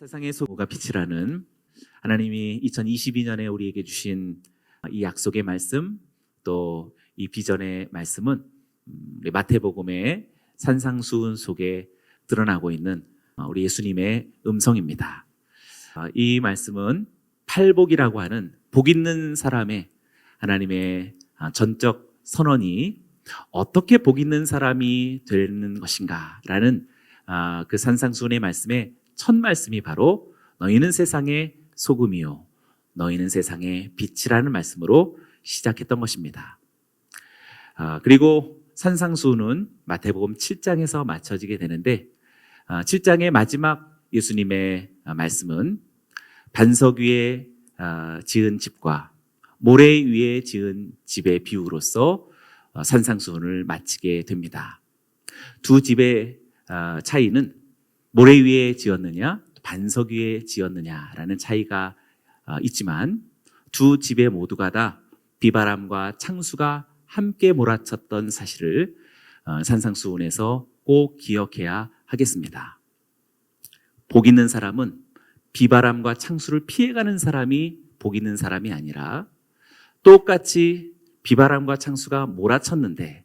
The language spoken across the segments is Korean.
세상의 소가 빛이라는 하나님이 2022년에 우리에게 주신 이 약속의 말씀, 또 이 비전의 말씀은 우리 마태복음의 산상수훈 속에 드러나고 있는 우리 예수님의 음성입니다. 이 말씀은 팔복이라고 하는 복 있는 사람의 하나님의 전적 선언이 어떻게 복 있는 사람이 되는 것인가라는 그 산상수훈의 말씀의 첫 말씀이 바로 너희는 세상의 소금이요 너희는 세상의 빛이라는 말씀으로 시작했던 것입니다. 그리고 산상수훈은 마태복음 7장에서 맞춰지게 되는데 7장의 마지막 예수님의 말씀은 반석 위에 지은 집과 모래 위에 지은 집의 비유로서 산상수훈을 마치게 됩니다. 두 집의 차이는 모래 위에 지었느냐 반석 위에 지었느냐라는 차이가 있지만 두 집의 모두가 다 비바람과 창수가 함께 몰아쳤던 사실을 산상수훈에서 꼭 기억해야 하겠습니다. 복 있는 사람은 비바람과 창수를 피해가는 사람이 복 있는 사람이 아니라 똑같이 비바람과 창수가 몰아쳤는데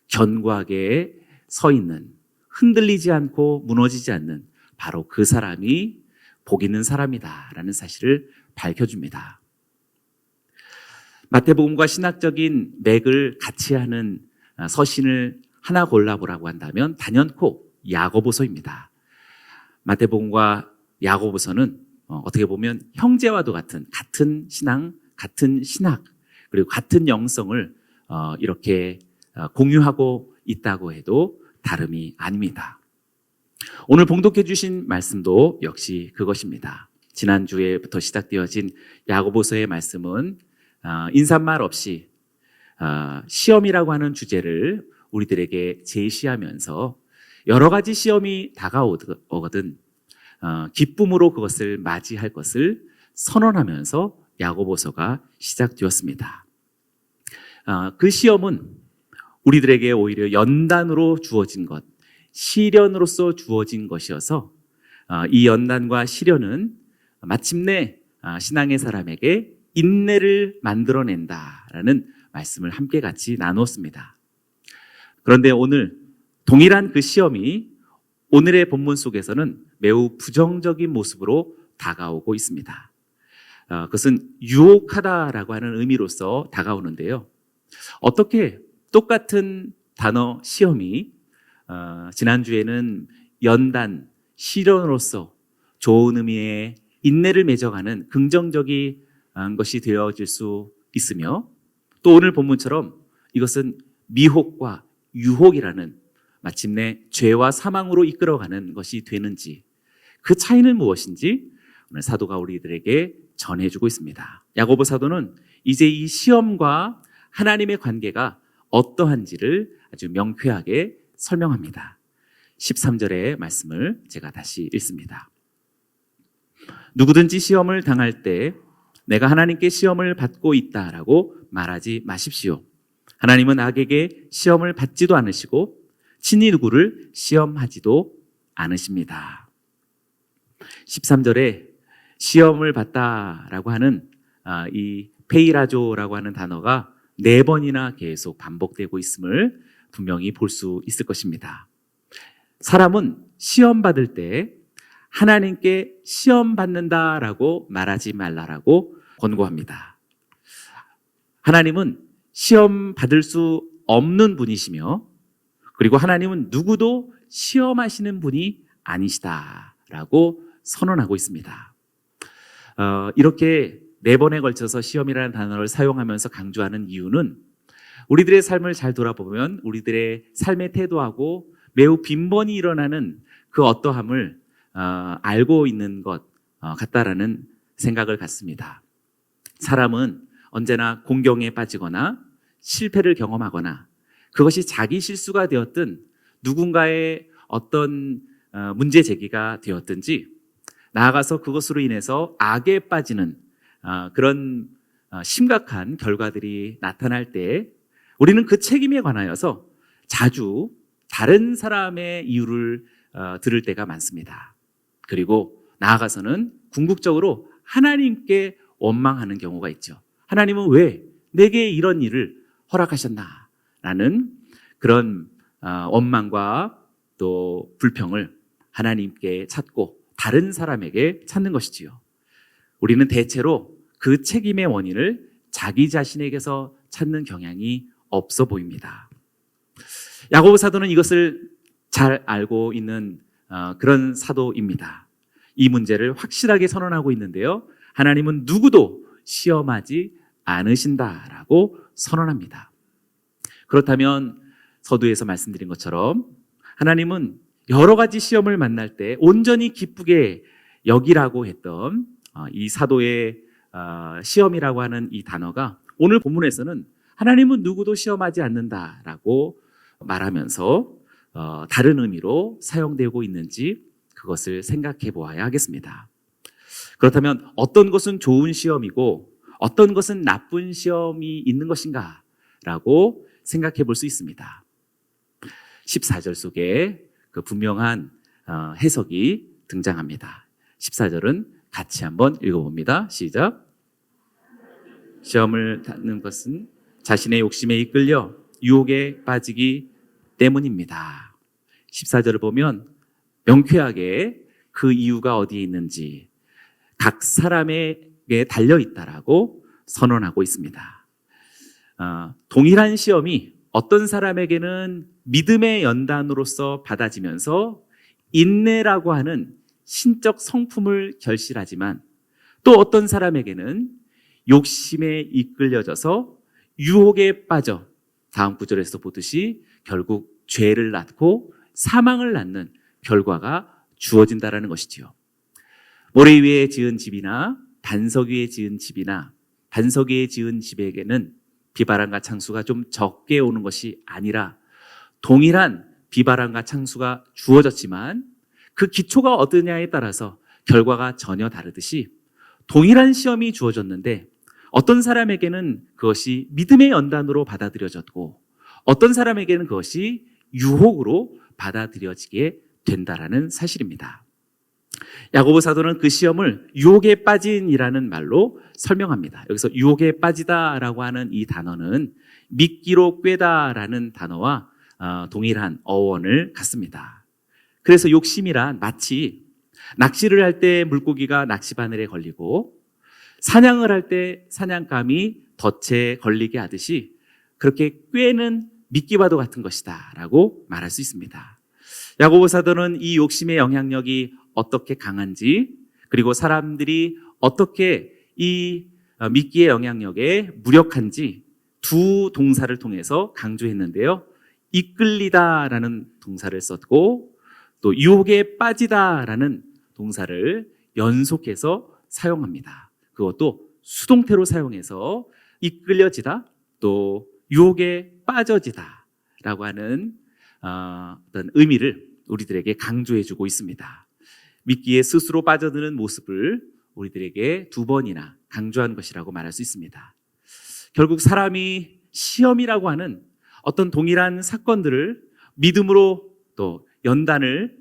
견고하게 서 있는, 흔들리지 않고 무너지지 않는 바로 그 사람이 복 있는 사람이다라는 사실을 밝혀줍니다. 마태복음과 신학적인 맥을 같이 하는 서신을 하나 골라보라고 한다면 단연코 야고보서입니다. 마태복음과 야고보서는 어떻게 보면 형제와도 같은 신앙, 같은 신학, 그리고 같은 영성을 이렇게 공유하고 있다고 해도 다름이 아닙니다. 오늘 봉독해 주신 말씀도 역시 그것입니다. 지난주에부터 시작되어진 야고보서의 말씀은 인사말 없이 시험이라고 하는 주제를 우리들에게 제시하면서 여러 가지 시험이 다가오거든 기쁨으로 그것을 맞이할 것을 선언하면서 야고보서가 시작되었습니다. 그 시험은 우리들에게 오히려 연단으로 주어진 것, 시련으로서 주어진 것이어서 이 연단과 시련은 마침내 신앙의 사람에게 인내를 만들어낸다라는 말씀을 함께 같이 나누었습니다. 그런데 오늘 동일한 그 시험이 오늘의 본문 속에서는 매우 부정적인 모습으로 다가오고 있습니다. 그것은 유혹하다라고 하는 의미로서 다가오는데요. 어떻게 똑같은 단어 시험이 지난주에는 연단, 시련으로서 좋은 의미의 인내를 맺어가는 긍정적인 것이 되어질 수 있으며 또 오늘 본문처럼 이것은 미혹과 유혹이라는 마침내 죄와 사망으로 이끌어가는 것이 되는지 그 차이는 무엇인지 오늘 사도가 우리들에게 전해주고 있습니다. 야고보 사도는 이제 이 시험과 하나님의 관계가 어떠한지를 아주 명쾌하게 설명합니다. 13절의 말씀을 제가 다시 읽습니다. 누구든지 시험을 당할 때 내가 하나님께 시험을 받고 있다라고 말하지 마십시오. 하나님은 악에게 시험을 받지도 않으시고 친히 누구를 시험하지도 않으십니다. 13절에 시험을 받다라고 하는 이 페이라조라고 하는 단어가 4번이나 계속 반복되고 있음을 분명히 볼 수 있을 것입니다. 사람은 시험 받을 때 하나님께 시험 받는다라고 말하지 말라라고 권고합니다. 하나님은 시험 받을 수 없는 분이시며 그리고 하나님은 누구도 시험하시는 분이 아니시다라고 선언하고 있습니다. 이렇게 4번에 걸쳐서 시험이라는 단어를 사용하면서 강조하는 이유는 우리들의 삶을 잘 돌아보면 우리들의 삶의 태도하고 매우 빈번히 일어나는 그 어떠함을 알고 있는 것 같다라는 생각을 갖습니다. 사람은 언제나 공경에 빠지거나 실패를 경험하거나 그것이 자기 실수가 되었든 누군가의 어떤 문제 제기가 되었든지 나아가서 그것으로 인해서 악에 빠지는 그런 심각한 결과들이 나타날 때 우리는 그 책임에 관하여서 자주 다른 사람의 이유를 들을 때가 많습니다. 그리고 나아가서는 궁극적으로 하나님께 원망하는 경우가 있죠. 하나님은 왜 내게 이런 일을 허락하셨나? 라는 그런 원망과 또 불평을 하나님께 찾고 다른 사람에게 찾는 것이지요. 우리는 대체로 그 책임의 원인을 자기 자신에게서 찾는 경향이 없어 보입니다. 야고보 사도는 이것을 잘 알고 있는 그런 사도입니다. 이 문제를 확실하게 선언하고 있는데요. 하나님은 누구도 시험하지 않으신다라고 선언합니다. 그렇다면 서두에서 말씀드린 것처럼 하나님은 여러 가지 시험을 만날 때 온전히 기쁘게 여기라고 했던 이 사도의 시험이라고 하는 이 단어가 오늘 본문에서는 하나님은 누구도 시험하지 않는다라고 말하면서 다른 의미로 사용되고 있는지 그것을 생각해 보아야 하겠습니다. 그렇다면 어떤 것은 좋은 시험이고 어떤 것은 나쁜 시험이 있는 것인가 라고 생각해 볼 수 있습니다. 14절 속에 그 분명한 해석이 등장합니다. 14절은 같이 한번 읽어봅니다. 시작. 시험을 받는 것은 자신의 욕심에 이끌려 유혹에 빠지기 때문입니다. 14절을 보면 명쾌하게 그 이유가 어디에 있는지 각 사람에게 달려있다라고 선언하고 있습니다. 동일한 시험이 어떤 사람에게는 믿음의 연단으로서 받아지면서 인내라고 하는 신적 성품을 결실하지만 또 어떤 사람에게는 욕심에 이끌려져서 유혹에 빠져 다음 구절에서 보듯이 결국 죄를 낳고 사망을 낳는 결과가 주어진다라는 것이지요. 모래 위에 지은 집이나 반석 위에 지은 집이나 반석 위에 지은 집에게는 비바람과 창수가 좀 적게 오는 것이 아니라 동일한 비바람과 창수가 주어졌지만 그 기초가 어떠냐에 따라서 결과가 전혀 다르듯이 동일한 시험이 주어졌는데 어떤 사람에게는 그것이 믿음의 연단으로 받아들여졌고 어떤 사람에게는 그것이 유혹으로 받아들여지게 된다라는 사실입니다. 야고보 사도는 그 시험을 유혹에 빠진이라는 말로 설명합니다. 여기서 유혹에 빠지다라고 하는 이 단어는 미끼로 꿰다라는 단어와 동일한 어원을 갖습니다. 그래서 욕심이란 마치 낚시를 할 때 물고기가 낚시바늘에 걸리고 사냥을 할 때 사냥감이 덫에 걸리게 하듯이 그렇게 꿰는 미끼와도 같은 것이다 라고 말할 수 있습니다. 야고보 사도는 이 욕심의 영향력이 어떻게 강한지 그리고 사람들이 어떻게 이 미끼의 영향력에 무력한지 두 동사를 통해서 강조했는데요. 이끌리다라는 동사를 썼고 또 유혹에 빠지다라는 동사를 연속해서 사용합니다. 그것도 수동태로 사용해서 이끌려지다 또 유혹에 빠져지다라고 하는 어떤 의미를 우리들에게 강조해주고 있습니다. 미끼에 스스로 빠져드는 모습을 우리들에게 두 번이나 강조한 것이라고 말할 수 있습니다. 결국 사람이 시험이라고 하는 어떤 동일한 사건들을 믿음으로 또 연단을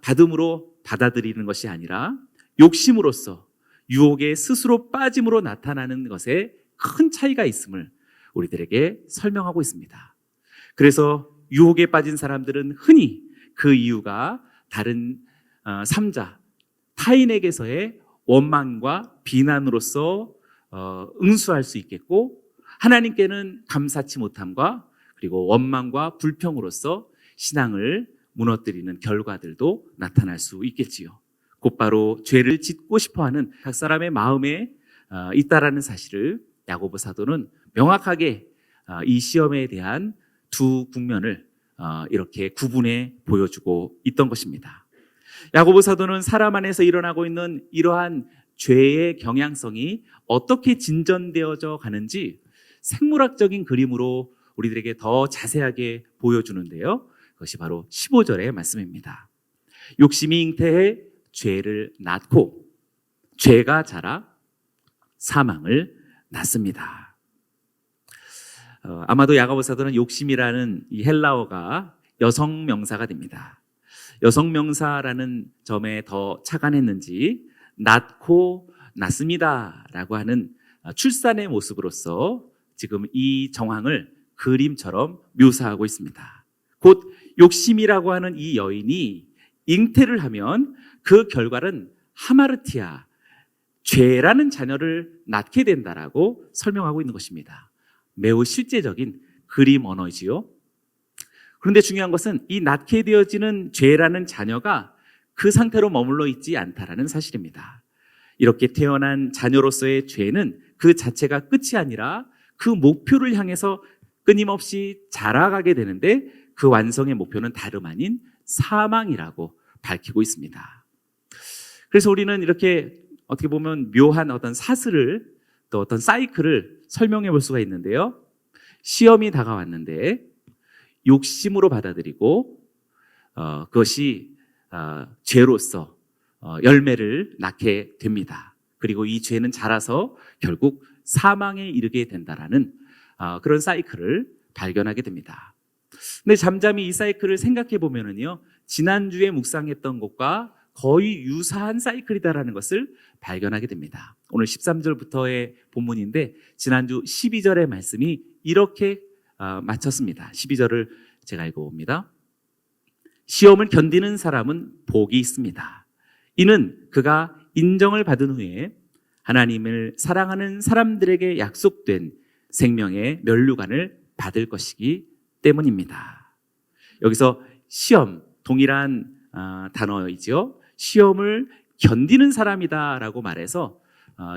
받음으로 받아들이는 것이 아니라 욕심으로써 유혹에 스스로 빠짐으로 나타나는 것에 큰 차이가 있음을 우리들에게 설명하고 있습니다. 그래서 유혹에 빠진 사람들은 흔히 그 이유가 다른 삼자, 타인에게서의 원망과 비난으로서 응수할 수 있겠고 하나님께는 감사치 못함과 그리고 원망과 불평으로서 신앙을 무너뜨리는 결과들도 나타날 수 있겠지요. 곧바로 죄를 짓고 싶어하는 각 사람의 마음에 있다라는 사실을 야고보 사도는 명확하게 이 시험에 대한 두 국면을 이렇게 구분해 보여주고 있던 것입니다. 야고보 사도는 사람 안에서 일어나고 있는 이러한 죄의 경향성이 어떻게 진전되어져 가는지 생물학적인 그림으로 우리들에게 더 자세하게 보여주는데요. 그것이 바로 15절의 말씀입니다. 욕심이 잉태해 죄를 낳고 죄가 자라 사망을 낳습니다. 아마도 야고보 사도는 욕심이라는 이 헬라어가 여성 명사가 됩니다. 여성명사라는 점에 더 착안했는지 낳고 낳습니다라고 하는 출산의 모습으로서 지금 이 정황을 그림처럼 묘사하고 있습니다. 곧 욕심이라고 하는 이 여인이 잉태를 하면 그 결과는 하마르티아, 죄라는 자녀를 낳게 된다라고 설명하고 있는 것입니다. 매우 실제적인 그림 언어이지요. 그런데 중요한 것은 이 낳게 되어지는 죄라는 자녀가 그 상태로 머물러 있지 않다라는 사실입니다. 이렇게 태어난 자녀로서의 죄는 그 자체가 끝이 아니라 그 목표를 향해서 끊임없이 자라가게 되는데 그 완성의 목표는 다름 아닌 사망이라고 밝히고 있습니다. 그래서 우리는 이렇게 어떻게 보면 묘한 어떤 사슬을 또 어떤 사이클을 설명해 볼 수가 있는데요. 시험이 다가왔는데 욕심으로 받아들이고 그것이 죄로서 열매를 낳게 됩니다. 그리고 이 죄는 자라서 결국 사망에 이르게 된다라는 그런 사이클을 발견하게 됩니다. 근데 잠잠히 이 사이클을 생각해 보면은요, 지난주에 묵상했던 것과 거의 유사한 사이클이다라는 것을 발견하게 됩니다. 오늘 13절부터의 본문인데 지난주 12절의 말씀이 이렇게 마쳤습니다. 12절을 제가 읽어봅니다. 시험을 견디는 사람은 복이 있습니다. 이는 그가 인정을 받은 후에 하나님을 사랑하는 사람들에게 약속된 생명의 면류관을 받을 것이기 때문입니다. 여기서 시험, 동일한 단어이죠. 시험을 견디는 사람이다라고 말해서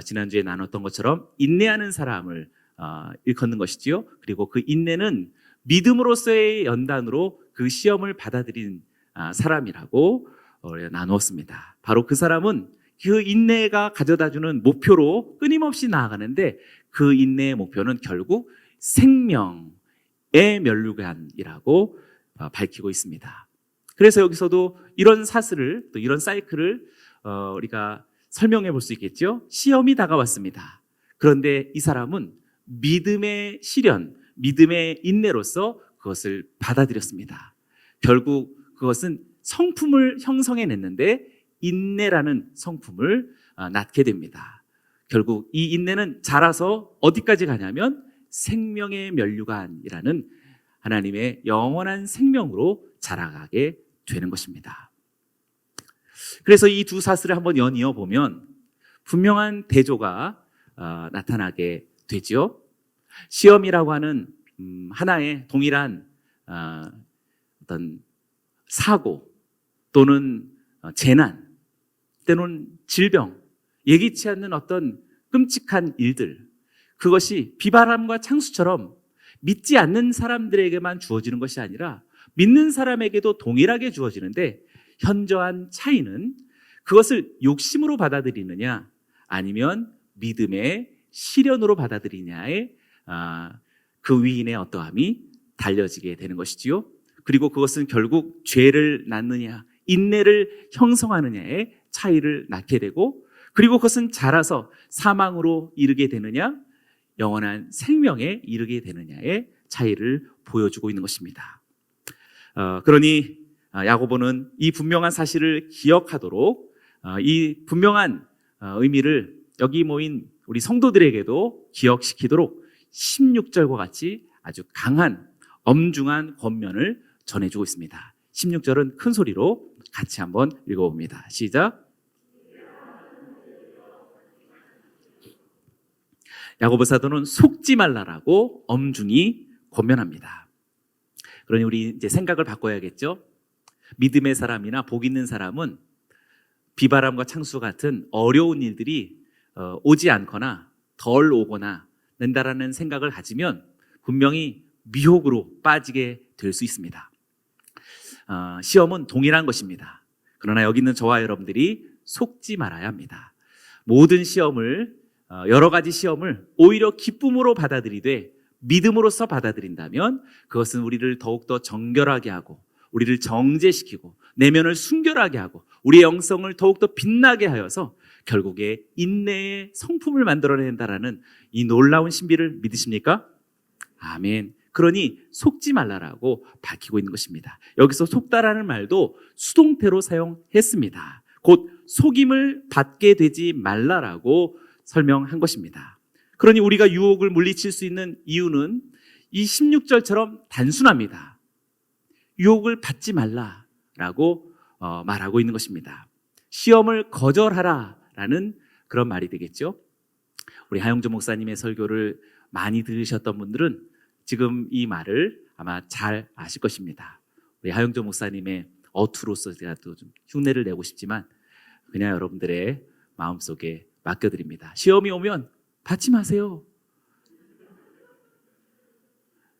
지난주에 나눴던 것처럼 인내하는 사람을 일컫는 것이지요. 그리고 그 인내는 믿음으로서의 연단으로 그 시험을 받아들인 사람이라고 나누었습니다. 바로 그 사람은 그 인내가 가져다주는 목표로 끊임없이 나아가는데 그 인내의 목표는 결국 생명의 면류관이라고 밝히고 있습니다. 그래서 여기서도 이런 사슬을 또 이런 사이클을 우리가 설명해 볼 수 있겠죠. 시험이 다가왔습니다. 그런데 이 사람은 믿음의 시련, 믿음의 인내로서 그것을 받아들였습니다. 결국 그것은 성품을 형성해냈는데 인내라는 성품을 낳게 됩니다. 결국 이 인내는 자라서 어디까지 가냐면 생명의 면류관이라는 하나님의 영원한 생명으로 자라가게 되는 것입니다. 그래서 이 두 사슬을 한번 연이어 보면 분명한 대조가 나타나게 되지요. 시험이라고 하는 하나의 동일한 어떤 사고 또는 재난 때로는 질병, 예기치 않는 어떤 끔찍한 일들, 그것이 비바람과 창수처럼 믿지 않는 사람들에게만 주어지는 것이 아니라 믿는 사람에게도 동일하게 주어지는데 현저한 차이는 그것을 욕심으로 받아들이느냐 아니면 믿음의 시련으로 받아들이냐에 그 위인의 어떠함이 달려지게 되는 것이지요. 그리고 그것은 결국 죄를 낳느냐 인내를 형성하느냐의 차이를 낳게 되고, 그리고 그것은 자라서 사망으로 이르게 되느냐 영원한 생명에 이르게 되느냐의 차이를 보여주고 있는 것입니다. 그러니 야고보는 이 분명한 사실을 기억하도록 이 분명한 의미를 여기 모인 우리 성도들에게도 기억시키도록 16절과 같이 아주 강한 엄중한 권면을 전해주고 있습니다. 16절은 큰 소리로 같이 한번 읽어봅니다. 시작. 야고보 사도는 속지 말라라고 엄중히 권면합니다. 그러니 우리 이제 생각을 바꿔야겠죠. 믿음의 사람이나 복 있는 사람은 비바람과 창수 같은 어려운 일들이 오지 않거나 덜 오거나 된다라는 생각을 가지면 분명히 미혹으로 빠지게 될 수 있습니다. 시험은 동일한 것입니다. 그러나 여기 있는 저와 여러분들이 속지 말아야 합니다. 모든 시험을 여러 가지 시험을 오히려 기쁨으로 받아들이되 믿음으로써 받아들인다면 그것은 우리를 더욱더 정결하게 하고 우리를 정죄시키고 내면을 순결하게 하고 우리의 영성을 더욱더 빛나게 하여서 결국에 인내의 성품을 만들어낸다라는 이 놀라운 신비를 믿으십니까? 아멘. 그러니 속지 말라라고 밝히고 있는 것입니다. 여기서 속다라는 말도 수동태로 사용했습니다. 곧 속임을 받게 되지 말라라고 설명한 것입니다. 그러니 우리가 유혹을 물리칠 수 있는 이유는 이 16절처럼 단순합니다. 유혹을 받지 말라라고 말하고 있는 것입니다. 시험을 거절하라라는 그런 말이 되겠죠. 우리 하영조 목사님의 설교를 많이 들으셨던 분들은 지금 이 말을 아마 잘 아실 것입니다. 우리 하영조 목사님의 어투로서 제가 또 좀 흉내를 내고 싶지만 그냥 여러분들의 마음속에 맡겨드립니다. 시험이 오면 받지 마세요.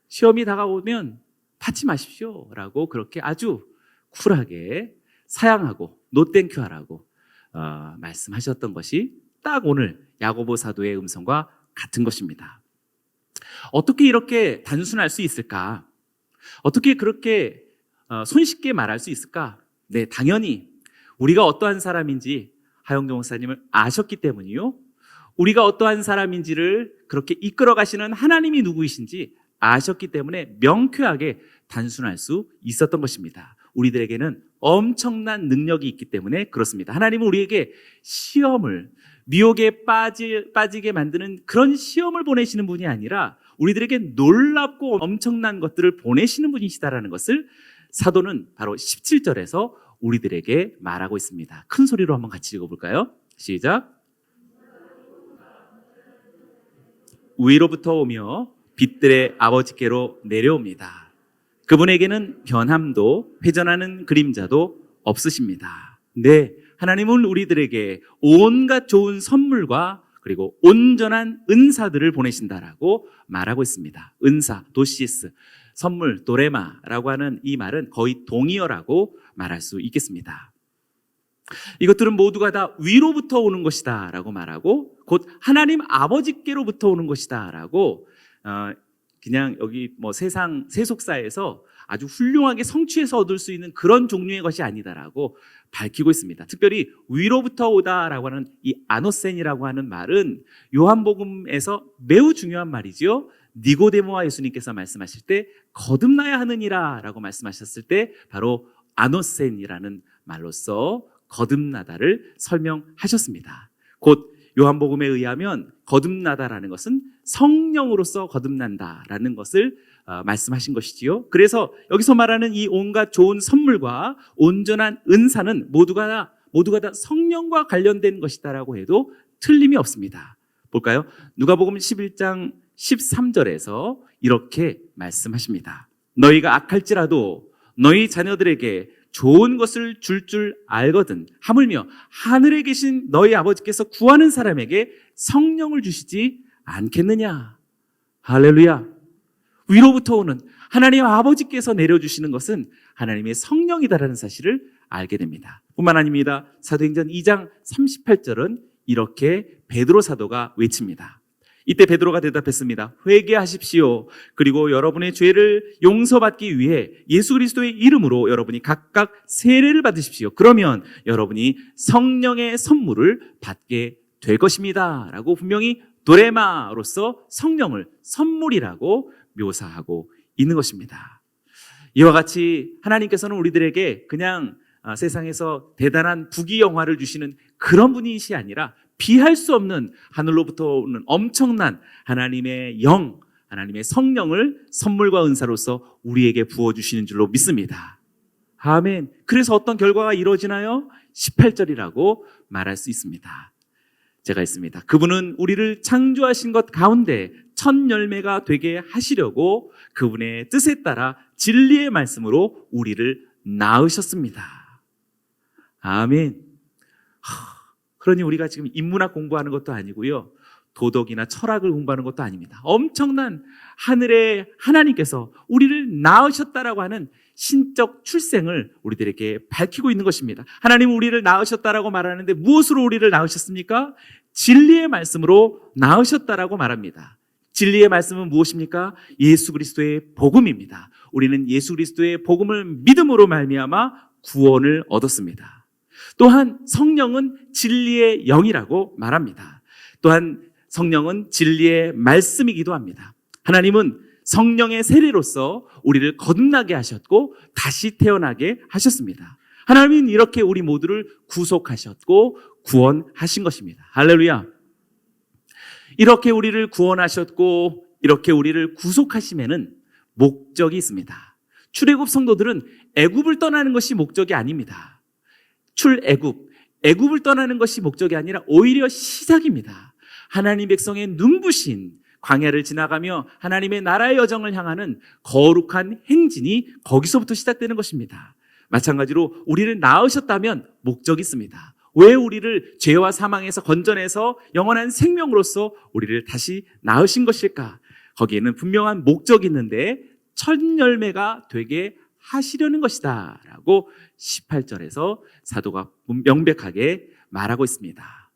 시험이 다가오면 받지 마십시오 라고 그렇게 아주 쿨하게 사양하고 노땡큐 하라고 말씀하셨던 것이 딱 오늘 야고보 사도의 음성과 같은 것입니다. 어떻게 이렇게 단순할 수 있을까? 어떻게 그렇게 손쉽게 말할 수 있을까? 네, 당연히 우리가 어떠한 사람인지 하영조 목사님을 아셨기 때문이요. 우리가 어떠한 사람인지를 그렇게 이끌어 가시는 하나님이 누구이신지 아셨기 때문에 명쾌하게 단순할 수 있었던 것입니다. 우리들에게는 엄청난 능력이 있기 때문에 그렇습니다. 하나님은 우리에게 시험을, 미혹에 빠지게 만드는 그런 시험을 보내시는 분이 아니라 우리들에게 놀랍고 엄청난 것들을 보내시는 분이시다라는 것을 사도는 바로 17절에서 우리들에게 말하고 있습니다. 큰 소리로 한번 같이 읽어볼까요? 시작. 위로부터 오며 빛들의 아버지께로 내려옵니다. 그분에게는 변함도 회전하는 그림자도 없으십니다. 네, 하나님은 우리들에게 온갖 좋은 선물과 그리고 온전한 은사들을 보내신다라고 말하고 있습니다. 은사, 도시스, 선물, 도레마라고 하는 이 말은 거의 동의어라고 말할 수 있겠습니다. 이것들은 모두가 다 위로부터 오는 것이다 라고 말하고 곧 하나님 아버지께로부터 오는 것이다 라고 그냥 여기 뭐 세속사에서 아주 훌륭하게 성취해서 얻을 수 있는 그런 종류의 것이 아니다라고 밝히고 있습니다. 특별히 위로부터 오다라고 하는 이 아노센이라고 하는 말은 요한복음에서 매우 중요한 말이지요. 니고데모와 예수님께서 말씀하실 때 거듭나야 하느니라 라고 말씀하셨을 때 바로 아노센이라는 말로써 거듭나다를 설명하셨습니다. 곧 요한복음에 의하면 거듭나다라는 것은 성령으로서 거듭난다라는 것을 말씀하신 것이지요. 그래서 여기서 말하는 이 온갖 좋은 선물과 온전한 은사는 모두가 다 성령과 관련된 것이다라고 해도 틀림이 없습니다. 볼까요? 누가복음 11장 13절에서 이렇게 말씀하십니다. 너희가 악할지라도 너희 자녀들에게 좋은 것을 줄 알거든 하물며 하늘에 계신 너희 아버지께서 구하는 사람에게 성령을 주시지 않겠느냐. 할렐루야. 위로부터 오는 하나님 아버지께서 내려주시는 것은 하나님의 성령이다라는 사실을 알게 됩니다. 뿐만 아닙니다. 사도행전 2장 38절은 이렇게 베드로 사도가 외칩니다. 이때 베드로가 대답했습니다. 회개하십시오. 그리고 여러분의 죄를 용서받기 위해 예수 그리스도의 이름으로 여러분이 각각 세례를 받으십시오. 그러면 여러분이 성령의 선물을 받게 될 것입니다. 라고 분명히 도레마로서 성령을 선물이라고 묘사하고 있는 것입니다. 이와 같이 하나님께서는 우리들에게 그냥 세상에서 대단한 부귀영화를 주시는 그런 분이시 아니라 비할 수 없는 하늘로부터 오는 엄청난 하나님의 영, 하나님의 성령을 선물과 은사로서 우리에게 부어주시는 줄로 믿습니다. 아멘. 그래서 어떤 결과가 이루어지나요? 18절이라고 말할 수 있습니다. 제가 있습니다. 그분은 우리를 창조하신 것 가운데 첫 열매가 되게 하시려고 그분의 뜻에 따라 진리의 말씀으로 우리를 낳으셨습니다. 아멘. 그러니 우리가 지금 인문학 공부하는 것도 아니고요. 도덕이나 철학을 공부하는 것도 아닙니다. 엄청난 하늘의 하나님께서 우리를 낳으셨다라고 하는 신적 출생을 우리들에게 밝히고 있는 것입니다. 하나님은 우리를 낳으셨다라고 말하는데 무엇으로 우리를 낳으셨습니까? 진리의 말씀으로 낳으셨다라고 말합니다. 진리의 말씀은 무엇입니까? 예수 그리스도의 복음입니다. 우리는 예수 그리스도의 복음을 믿음으로 말미암아 구원을 얻었습니다. 또한 성령은 진리의 영이라고 말합니다. 또한 성령은 진리의 말씀이기도 합니다. 하나님은 성령의 세례로서 우리를 거듭나게 하셨고 다시 태어나게 하셨습니다. 하나님은 이렇게 우리 모두를 구속하셨고 구원하신 것입니다. 할렐루야. 이렇게 우리를 구원하셨고 이렇게 우리를 구속하심에는 목적이 있습니다. 출애굽 성도들은 애굽을 떠나는 것이 목적이 아닙니다. 애굽을 떠나는 것이 목적이 아니라 오히려 시작입니다. 하나님 백성의 눈부신 광야를 지나가며 하나님의 나라의 여정을 향하는 거룩한 행진이 거기서부터 시작되는 것입니다. 마찬가지로 우리를 낳으셨다면 목적이 있습니다. 왜 우리를 죄와 사망에서 건져내서 영원한 생명으로서 우리를 다시 낳으신 것일까? 거기에는 분명한 목적이 있는데 첫 열매가 되게 하시려는 것이다 라고 18절에서 사도가 명백하게 말하고 있습니다.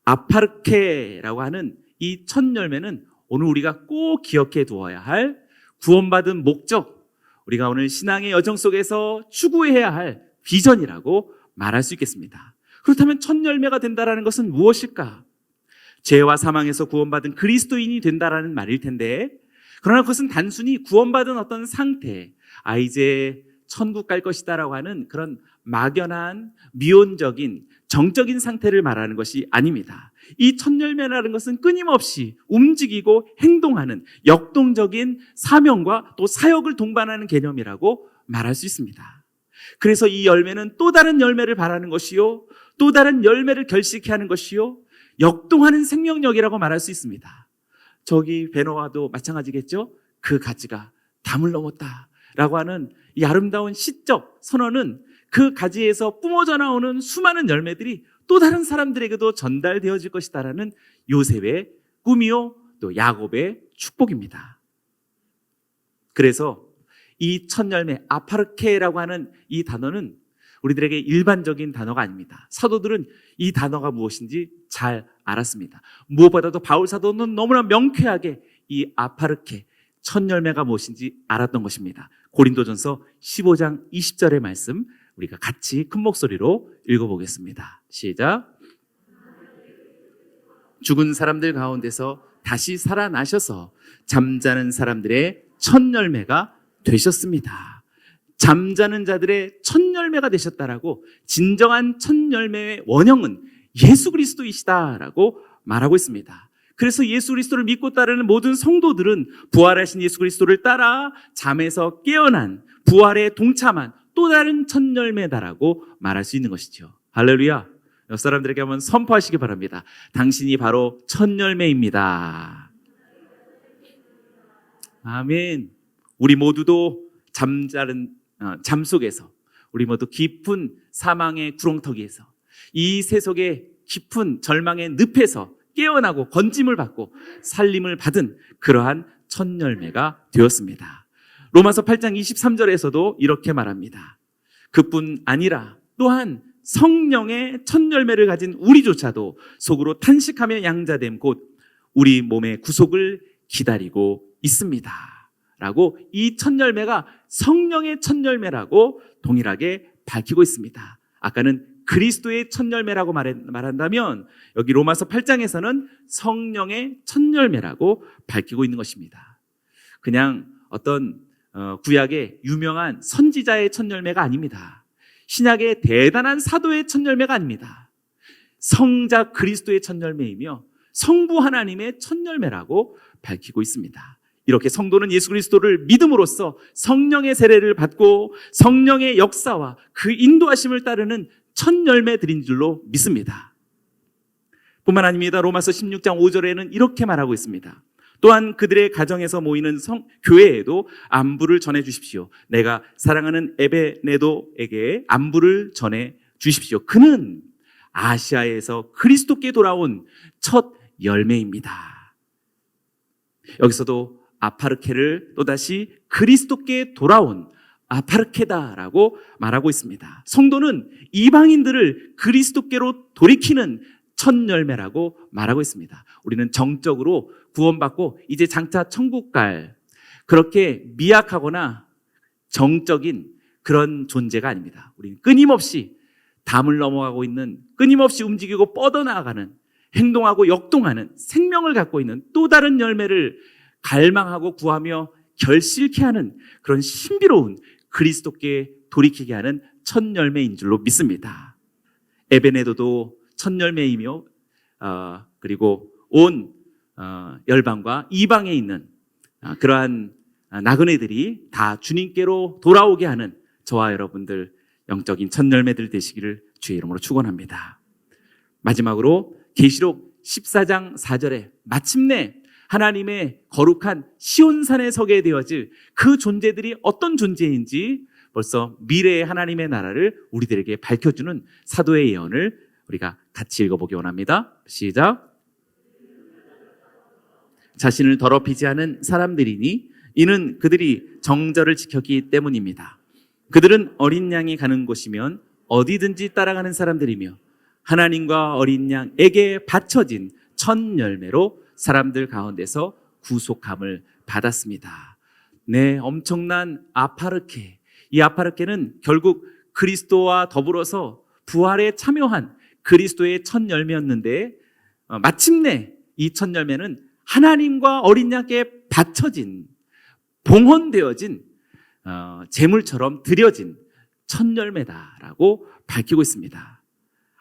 아파르케라고 하는 이 첫 열매는 오늘 우리가 꼭 기억해 두어야 할 구원받은 목적, 우리가 오늘 신앙의 여정 속에서 추구해야 할 비전이라고 말할 수 있겠습니다. 그렇다면 첫 열매가 된다는 것은 무엇일까? 죄와 사망에서 구원받은 그리스도인이 된다라는 말일 텐데, 그러나 그것은 단순히 구원받은 어떤 상태, 이제 천국 갈 것이다라고 하는 그런 막연한 미온적인 정적인 상태를 말하는 것이 아닙니다. 이 첫 열매라는 것은 끊임없이 움직이고 행동하는 역동적인 사명과 또 사역을 동반하는 개념이라고 말할 수 있습니다. 그래서 이 열매는 또 다른 열매를 바라는 것이요, 또 다른 열매를 결식케 하는 것이요, 역동하는 생명력이라고 말할 수 있습니다. 저기 베노아도 마찬가지겠죠? 그 가지가 담을 넘었다라고 하는 이 아름다운 시적 선언은 그 가지에서 뿜어져 나오는 수많은 열매들이 또 다른 사람들에게도 전달되어질 것이다라는 요셉의 꿈이요, 또 야곱의 축복입니다. 그래서 이 첫 열매 아파르케라고 하는 이 단어는 우리들에게 일반적인 단어가 아닙니다. 사도들은 이 단어가 무엇인지 잘 알았습니다. 무엇보다도 바울 사도는 너무나 명쾌하게 이 아파르케 첫 열매가 무엇인지 알았던 것입니다. 고린도전서 15장 20절의 말씀 우리가 같이 큰 목소리로 읽어보겠습니다. 시작. 죽은 사람들 가운데서 다시 살아나셔서 잠자는 사람들의 첫 열매가 되셨습니다. 잠자는 자들의 첫 열매가 되셨다라고, 진정한 첫 열매의 원형은 예수 그리스도이시다라고 말하고 있습니다. 그래서 예수 그리스도를 믿고 따르는 모든 성도들은 부활하신 예수 그리스도를 따라 잠에서 깨어난, 부활에 동참한 또 다른 첫 열매다라고 말할 수 있는 것이죠. 할렐루야. 옆 사람들에게 한번 선포하시기 바랍니다. 당신이 바로 첫 열매입니다. 아멘. 우리 모두도 잠 속에서, 우리 모두 깊은 사망의 구렁텅이에서, 이 세속의 깊은 절망의 늪에서 깨어나고 건짐을 받고 살림을 받은 그러한 첫 열매가 되었습니다. 로마서 8장 23절에서도 이렇게 말합니다. 그뿐 아니라 또한 성령의 첫 열매를 가진 우리조차도 속으로 탄식하며 양자됨 곧 우리 몸의 구속을 기다리고 있습니다 라고, 이 첫 열매가 성령의 첫 열매라고 동일하게 밝히고 있습니다. 아까는 그리스도의 첫 열매라고 말한다면 여기 로마서 8장에서는 성령의 첫 열매라고 밝히고 있는 것입니다. 그냥 어떤 구약의 유명한 선지자의 첫 열매가 아닙니다. 신약의 대단한 사도의 첫 열매가 아닙니다. 성자 그리스도의 첫 열매이며 성부 하나님의 첫 열매라고 밝히고 있습니다. 이렇게 성도는 예수 그리스도를 믿음으로써 성령의 세례를 받고 성령의 역사와 그 인도하심을 따르는 첫 열매들인 줄로 믿습니다. 뿐만 아닙니다. 로마서 16장 5절에는 이렇게 말하고 있습니다. 또한 그들의 가정에서 모이는 교회에도 안부를 전해 주십시오. 내가 사랑하는 에베네도에게 안부를 전해 주십시오. 그는 아시아에서 그리스도께 돌아온 첫 열매입니다. 여기서도 아파르케를 또다시 그리스도께 돌아온 아파르케다라고 말하고 있습니다. 성도는 이방인들을 그리스도께로 돌이키는 첫 열매라고 말하고 있습니다. 우리는 정적으로 구원받고 이제 장차 천국 갈 그렇게 미약하거나 정적인 그런 존재가 아닙니다. 우리는 끊임없이 담을 넘어가고 있는, 끊임없이 움직이고 뻗어나가는, 행동하고 역동하는 생명을 갖고 있는 또 다른 열매를 갈망하고 구하며 결실케 하는 그런 신비로운 그리스도께 돌이키게 하는 첫 열매인 줄로 믿습니다. 에베네도도 첫 열매이며 그리고 온 열방과 이방에 있는 그러한 나그네들이 다 주님께로 돌아오게 하는 저와 여러분들 영적인 첫 열매들 되시기를 주의 이름으로 축원합니다. 마지막으로 계시록 14장 4절에 마침내 하나님의 거룩한 시온산에 서게 되어질 그 존재들이 어떤 존재인지 벌써 미래의 하나님의 나라를 우리들에게 밝혀주는 사도의 예언을 우리가 같이 읽어보기 원합니다. 시작. 자신을 더럽히지 않은 사람들이니 이는 그들이 정절을 지켰기 때문입니다. 그들은 어린 양이 가는 곳이면 어디든지 따라가는 사람들이며 하나님과 어린 양에게 바쳐진 첫 열매로 사람들 가운데서 구속함을 받았습니다. 네, 엄청난 아파르케. 이 아파르케는 결국 그리스도와 더불어서 부활에 참여한 그리스도의 첫 열매였는데 마침내 이 첫 열매는 하나님과 어린 양께 바쳐진, 봉헌되어진 제물처럼 드려진 첫 열매다라고 밝히고 있습니다.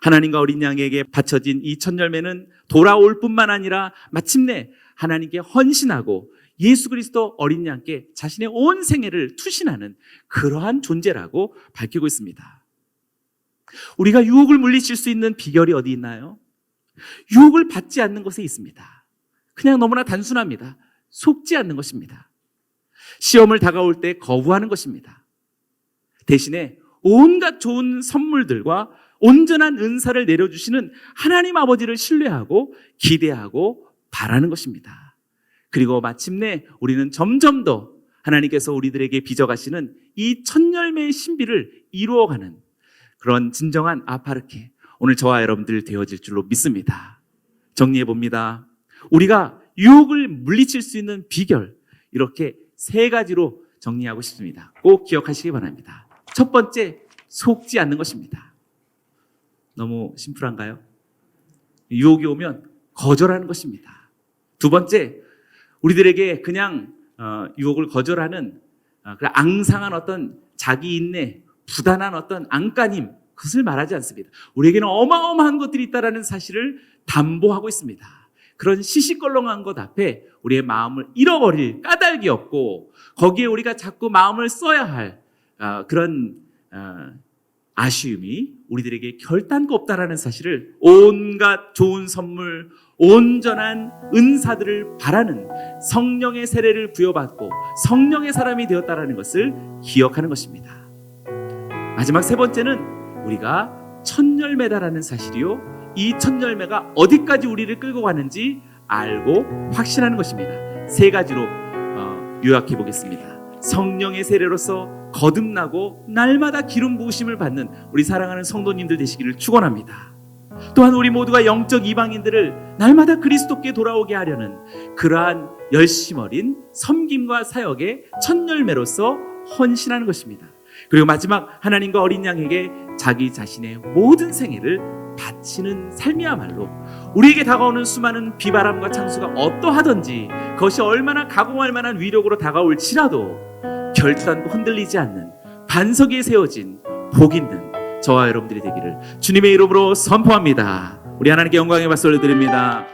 하나님과 어린 양에게 바쳐진 이 첫 열매는 돌아올 뿐만 아니라 마침내 하나님께 헌신하고 예수 그리스도 어린 양께 자신의 온 생애를 투신하는 그러한 존재라고 밝히고 있습니다. 우리가 유혹을 물리칠 수 있는 비결이 어디 있나요? 유혹을 받지 않는 것에 있습니다. 그냥 너무나 단순합니다. 속지 않는 것입니다. 시험을 다가올 때 거부하는 것입니다. 대신에 온갖 좋은 선물들과 온전한 은사를 내려주시는 하나님 아버지를 신뢰하고 기대하고 바라는 것입니다. 그리고 마침내 우리는 점점 더 하나님께서 우리들에게 빚어가시는 이 첫 열매의 신비를 이루어가는 그런 진정한 아파르케, 오늘 저와 여러분들 되어질 줄로 믿습니다. 정리해 봅니다. 우리가 유혹을 물리칠 수 있는 비결, 이렇게 세 가지로 정리하고 싶습니다. 꼭 기억하시기 바랍니다. 첫 번째, 속지 않는 것입니다. 너무 심플한가요? 유혹이 오면 거절하는 것입니다. 두 번째, 우리들에게 그냥 유혹을 거절하는 그런 앙상한 어떤 자기 인내, 부단한 어떤 안간힘, 그것을 말하지 않습니다. 우리에게는 어마어마한 것들이 있다는 사실을 담보하고 있습니다. 그런 시시껄렁한 것 앞에 우리의 마음을 잃어버릴 까닭이 없고 거기에 우리가 자꾸 마음을 써야 할 그런 아쉬움이 우리들에게 결단코 없다라는 사실을, 온갖 좋은 선물, 온전한 은사들을 바라는 성령의 세례를 부여받고 성령의 사람이 되었다라는 것을 기억하는 것입니다. 마지막 세 번째는 우리가 첫 열매다라는 사실이요, 이 첫 열매가 어디까지 우리를 끌고 가는지 알고 확신하는 것입니다. 세 가지로 요약해 보겠습니다. 성령의 세례로서 거듭나고 날마다 기름 부으심을 받는 우리 사랑하는 성도님들 되시기를 축원합니다. 또한 우리 모두가 영적 이방인들을 날마다 그리스도께 돌아오게 하려는 그러한 열심 어린 섬김과 사역의 첫 열매로서 헌신하는 것입니다. 그리고 마지막, 하나님과 어린 양에게 자기 자신의 모든 생애를 바치는 삶이야말로 우리에게 다가오는 수많은 비바람과 창수가 어떠하든지 그것이 얼마나 가공할 만한 위력으로 다가올지라도 결단코 흔들리지 않는 반석 위에 세워진 복 있는 저와 여러분들이 되기를 주님의 이름으로 선포합니다. 우리 하나님께 영광의 박수를 드립니다.